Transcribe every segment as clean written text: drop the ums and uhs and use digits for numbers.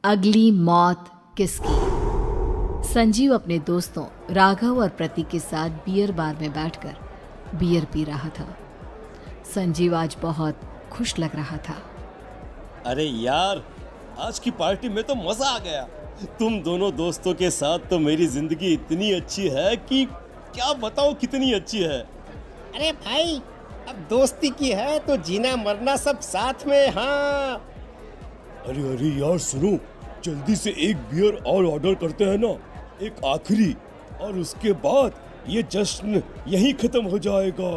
अगली मौत किसकी। संजीव अपने दोस्तों राघव और प्रतीक के साथ बियर बार में बैठकर बियर पी रहा था। संजीव आज बहुत खुश लग रहा था। अरे यार, आज की पार्टी में तो मजा आ गया। तुम दोनों दोस्तों के साथ तो मेरी जिंदगी इतनी अच्छी है कि क्या बताऊं कितनी अच्छी है। अरे भाई, अब दोस्ती की है तो जीना मरना सब साथ में। हाँ, अरे अरे यार सुनो, जल्दी से एक बियर और ऑर्डर करते हैं ना, एक आखिरी, और उसके बाद ये जश्न यहीं खत्म हो जाएगा।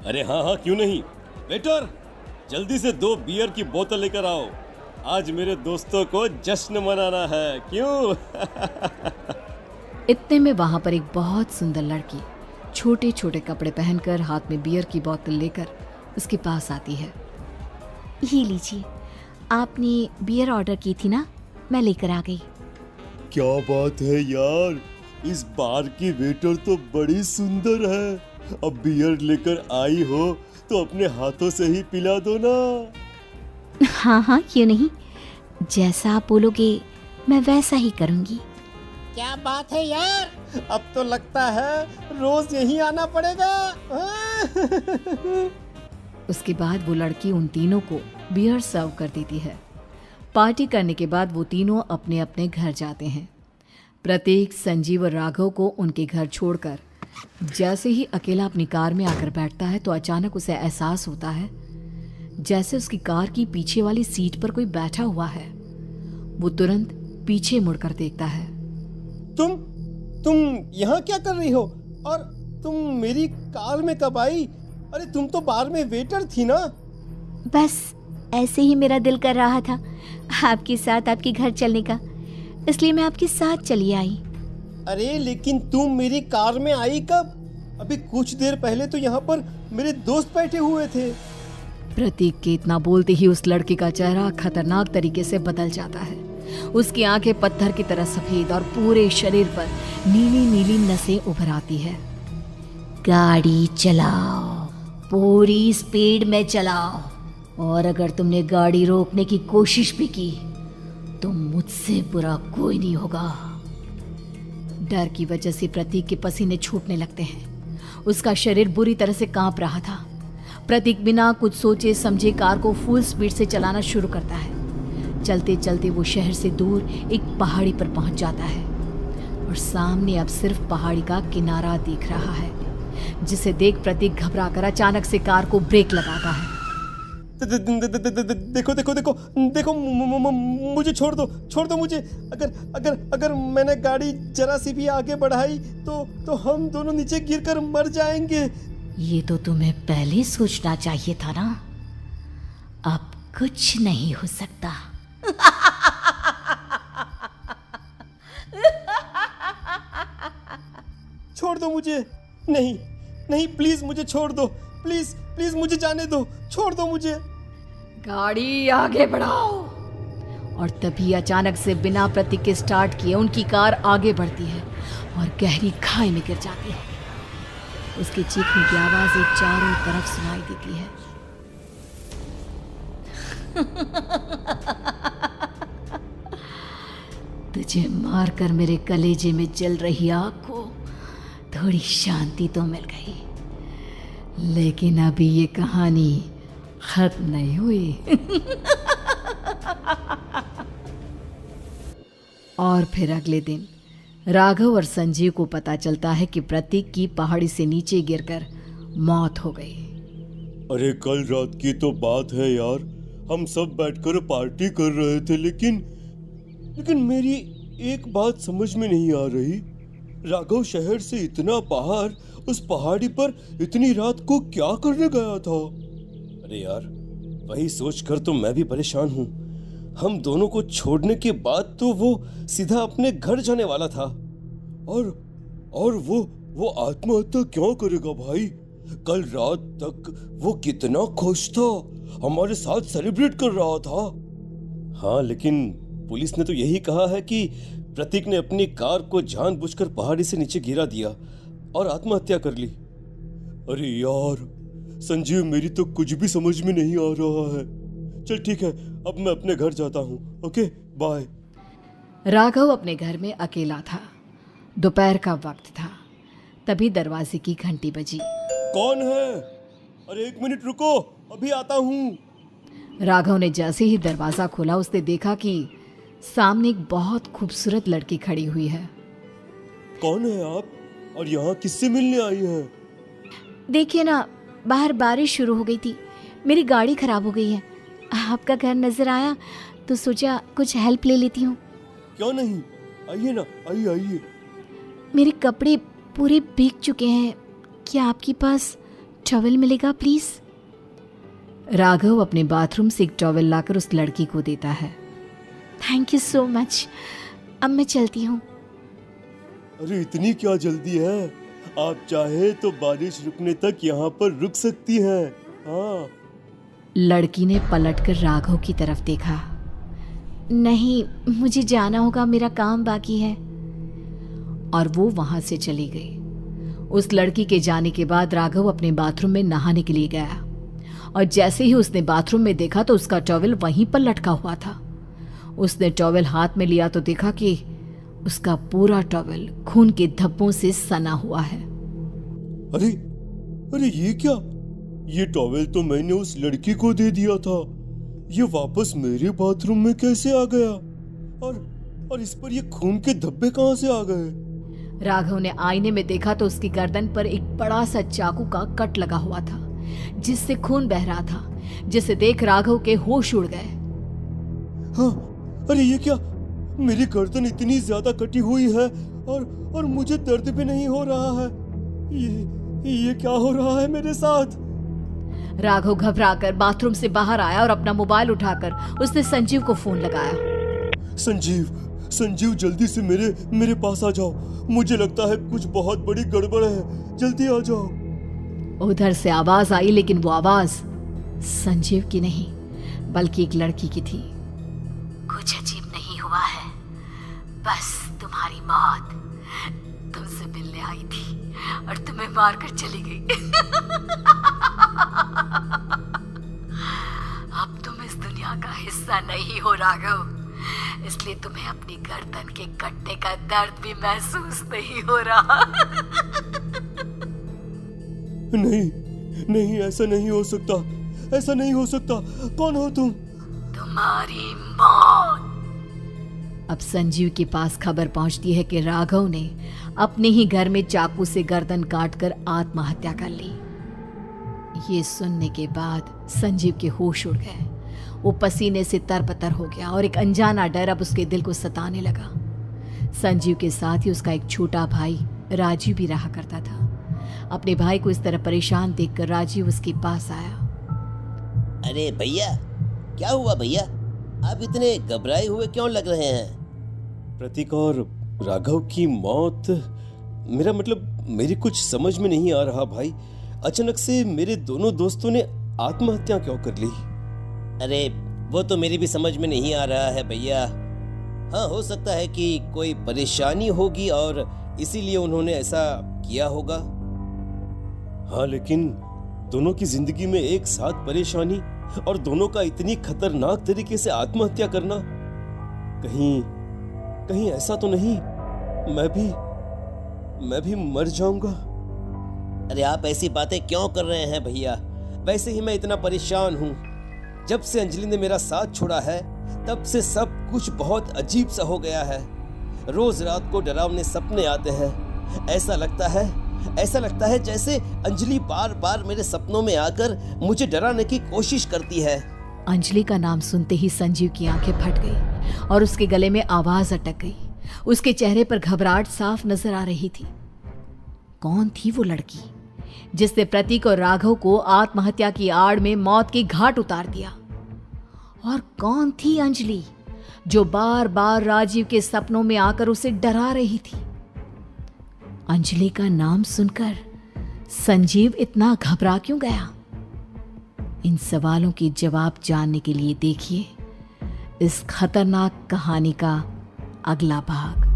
अरे हाँ हाँ, क्यों नहीं। वेटर, जल्दी से 2 बियर की बोतल लेकर आओ। आज मेरे दोस्तों को जश्न मनाना है, क्यों? इतने में वहां पर एक बहुत सुंदर लड़की छोटे छोटे कपड़े पहनकर हाथ में बियर की बोतल लेकर उसके पास आती है। ये लीजिए, आपने बियर ऑर्डर की थी ना, मैं लेकर आ गई। क्या बात है यार, इस बार की वेटर तो बड़ी सुंदर है। अब बियर लेकर आई हो तो अपने हाथों से ही पिला दो ना। हाँ हाँ, क्यों नहीं, जैसा आप बोलोगे मैं वैसा ही करूँगी। क्या बात है यार, अब तो लगता है रोज यहीं आना पड़ेगा। उसके बाद वो लड़की उन तीनों को बियर सर्व कर देती है। पार्टी करने के बाद वो तीनों अपने अपने घर जाते हैं। प्रतीक संजीव और राघव को उनके घर छोड़कर जैसे ही अकेला अपनी कार में आकर बैठता है तो अचानक उसे एहसास होता है जैसे उसकी कार की पीछे वाली सीट पर कोई बैठा हुआ है। वो तुरंत पीछे मुड़कर देखता है। तुम यहाँ क्या कर रही हो? और तुम मेरी कार में कब आई? अरे तुम तो बार में वेटर थी ना। बस ऐसे ही मेरा दिल कर रहा था आपके साथ आपके घर चलने का, इसलिए मैं आपके साथ चली आई। अरे लेकिन तुम मेरी कार में आई कब? अभी कुछ देर पहले तो यहाँ पर मेरे दोस्त बैठे हुए थे। प्रतीक के इतना बोलते ही उस लड़के का चेहरा खतरनाक तरीके से बदल जाता है। उसकी आंखें पत्थर की तरह सफेद और पूरे शरीर पर नीली नीली नसें उभर आती है। गाड़ी चलाओ, पूरी स्पीड में चलाओ, और अगर तुमने गाड़ी रोकने की कोशिश भी की तो मुझसे बुरा कोई नहीं होगा। डर की वजह से प्रतीक के पसीने छूटने लगते हैं। उसका शरीर बुरी तरह से कांप रहा था। प्रतीक बिना कुछ सोचे समझे कार को फुल स्पीड से चलाना शुरू करता है। चलते चलते वो शहर से दूर एक पहाड़ी पर पहुंच जाता है और सामने अब सिर्फ पहाड़ी का किनारा दिख रहा है, जिसे देख प्रतीक घबराकर अचानक से कार को ब्रेक लगाता है। देखो देखो देखो देखो, मुझे छोड़ दो मुझे। अगर मैंने गाड़ी जरा सी भी आगे बढ़ाई तो हम दोनों नीचे गिरकर मर जाएंगे। ये तो तुम्हें पहले सोचना चाहिए था ना। अब कुछ नहीं हो सकता। छोड़ दो मुझे। नहीं नहीं, प्लीज मुझे छोड़ दो। प्लीज प्लीज मुझे जाने दो, छोड़ दो मुझे। गाड़ी आगे बढ़ाओ। और तभी अचानक से बिना प्रतीक के स्टार्ट किए उनकी कार आगे बढ़ती है और गहरी खाई में गिर जाती है। उसके चीखने की आवाज़ चारों तरफ सुनाई देती है। तुझे मारकर मेरे कलेजे में जल रही आग को थोड़ी शांति तो मिल गई, लेकिन अभी ये कहानी खत्म नहीं हुई। और फिर अगले दिन राघव और संजीव को पता चलता है कि प्रतीक की पहाड़ी से नीचे गिरकर मौत हो गई। अरे कल रात की तो बात है यार, हम सब बैठकर पार्टी कर रहे थे, लेकिन मेरी एक बात समझ में नहीं आ रही। राघव शहर से इतना बाहर उस पहाड़ी पर इतनी रात को क्या करने गया था? अरे यार, वही सोचकर तो मैं भी परेशान हूँ। हम दोनों को छोड़ने के बाद तो वो सीधा अपने घर जाने वाला था, और वो आत्महत्या क्यों करेगा भाई? कल रात तक वो कितना खुश था, हमारे साथ सेलिब्रेट कर रहा था। हाँ, लेकिन पुलिस ने तो यही कहा है कि प्रतीक ने अपनी कार को जानबूझकर पहाड़ी से नीचे गिरा दिया और आत्महत्या कर ली। अरे यार संजीव, मेरी तो कुछ भी समझ में नहीं आ रहा है। चल ठीक है, अब मैं अपने घर जाता हूँ। Okay bye. राघव अपने घर में अकेला था। दोपहर का वक्त था। तभी दरवाजे की घंटी बजी। कौन है? अरे 1 मिनट रुको, अभी आता हूँ। राघव ने जैसे ही दरवाज़ा खोला उसने देखा कि सामने एक बहुत खूबसूरत लड़की खड़ी हुई है। कौन है आप और यहाँ किससे मिलने आई हैं? देखिए ना, बाहर बारिश शुरू हो गई थी, मेरी गाड़ी खराब हो गई है। आपका घर नजर आया तो सोचा कुछ हेल्प ले लेती हूँ। क्यों नहीं, आइए ना, आइए आइए। मेरे कपड़े पूरे भीग चुके हैं, क्या आपके पास टॉवल मिलेगा प्लीज? राघव अपने बाथरूम से एक टॉवल लाकर उस लड़की को देता है। थैंक यू सो मच, अब मैं चलती हूँ। अरे इतनी क्या जल्दी है? आप चाहे तो बारिश रुकने तक यहाँ पर रुक सकती हैं। हाँ। लड़की ने पलटकर राघव की तरफ देखा। नहीं, मुझे जाना होगा, मेरा काम बाकी है। और वो वहां से चली गई। उस लड़की के जाने के बाद राघव अपने बाथरूम में नहाने के लिए गया और जैसे ही उसने बाथरूम में देखा तो उसका टॉवल वहीं पर लटका हुआ था। उसने टॉवल हाथ में लिया तो देखा कि उसका पूरा टॉवल खून के धब्बों से सना हुआ है। अरे अरे ये क्या? ये टॉवेल तो मैंने उस लड़की को दे दिया था। ये वापस मेरे बाथरूम में कैसे आ गया? और इस पर ये खून के धब्बे कहां से आ गए? राघव ने आईने में देखा तो उसकी गर्दन पर एक बड़ा सा चाकू का कट लगा हुआ था जिससे खून बह रहा था, जिसे देख राघव के होश उड़ गए। हाँ, अरे ये क्या? मेरी गर्दन इतनी ज्यादा कटी हुई है और मुझे दर्द भी नहीं हो रहा है। ये क्या हो रहा है मेरे साथ? राघव घबराकर बाथरूम से बाहर आया और अपना मोबाइल उठाकर उसने संजीव को फोन लगाया। संजीव जल्दी से मेरे पास आ जाओ। मुझे लगता है कुछ बहुत बड़ी गड़बड़ है, जल्दी आ जाओ। उधर से आवाज आई, लेकिन वो आवाज संजीव की नहीं बल्कि एक लड़की की थी। कुछ अजीब नहीं हुआ है, बस तुम्हारी मौत तुमसे मिलने आई थी और तुम्हें मारकर चली गई। अब तुम इस दुनिया का हिस्सा नहीं हो राघव, इसलिए तुम्हें अपनी गर्दन के कटने का दर्द भी महसूस नहीं हो रहा। नहीं, ऐसा नहीं हो सकता, ऐसा नहीं हो सकता। कौन हो तुम? तुम्हारी मौत। अब संजीव के पास खबर पहुंचती है कि राघव ने अपने ही घर में चाकू से गर्दन काटकर आत्महत्या कर ली। ये सुनने के बाद संजीव के होश उड़ गए। वो पसीने से तरबतर हो गया और एक अनजाना डर अब उसके दिल को सताने लगा। संजीव के साथ ही उसका एक छोटा भाई राजीव भी रहा करता था। अपने भाई को इस तरह परेशान देखकर राजीव उसके पास आया। अरे भैया, क्या हुआ भैया? आप इतने घबराए हुए क्यों लग रहे हैं? प्रतीक और राघव की मौत, मेरा मतलब मेरी कुछ समझ में नहीं आ रहा भाई। अचानक से मेरे दोनों दोस्तों ने आत्महत्या क्यों कर ली? अरे वो तो मेरी भी समझ में नहीं आ रहा है भैया। हाँ, हो सकता है कि कोई परेशानी होगी और इसीलिए उन्होंने ऐसा किया होगा। हाँ, लेकिन दोनों की जिंदगी में एक साथ परेशानी और दोनों का इतनी खतरनाक तरीके से आत्महत्या करना, कहीं ऐसा तो नहीं मैं भी मर जाऊंगा? अरे आप ऐसी बातें क्यों कर रहे हैं भैया? वैसे ही मैं इतना परेशान हूँ। जब से अंजलि ने मेरा साथ छोड़ा है तब से सब कुछ बहुत अजीब सा हो गया है। रोज रात को डरावने सपने आते हैं। ऐसा लगता है जैसे अंजलि बार बार मेरे सपनों में आकर मुझे डराने की कोशिश करती है। अंजलि का नाम सुनते ही संजीव की आंखें फट गई और उसके गले में आवाज अटक गई। उसके चेहरे पर घबराहट साफ नजर आ रही थी। कौन थी वो लड़की जिसने प्रतीक और राघव को आत्महत्या की आड़ में मौत की घाट उतार दिया? और कौन थी अंजलि जो बार बार राजीव के सपनों में आकर उसे डरा रही थी? अंजलि का नाम सुनकर संजीव इतना घबरा क्यों गया? इन सवालों के जवाब जानने के लिए देखिए इस खतरनाक कहानी का अगला भाग।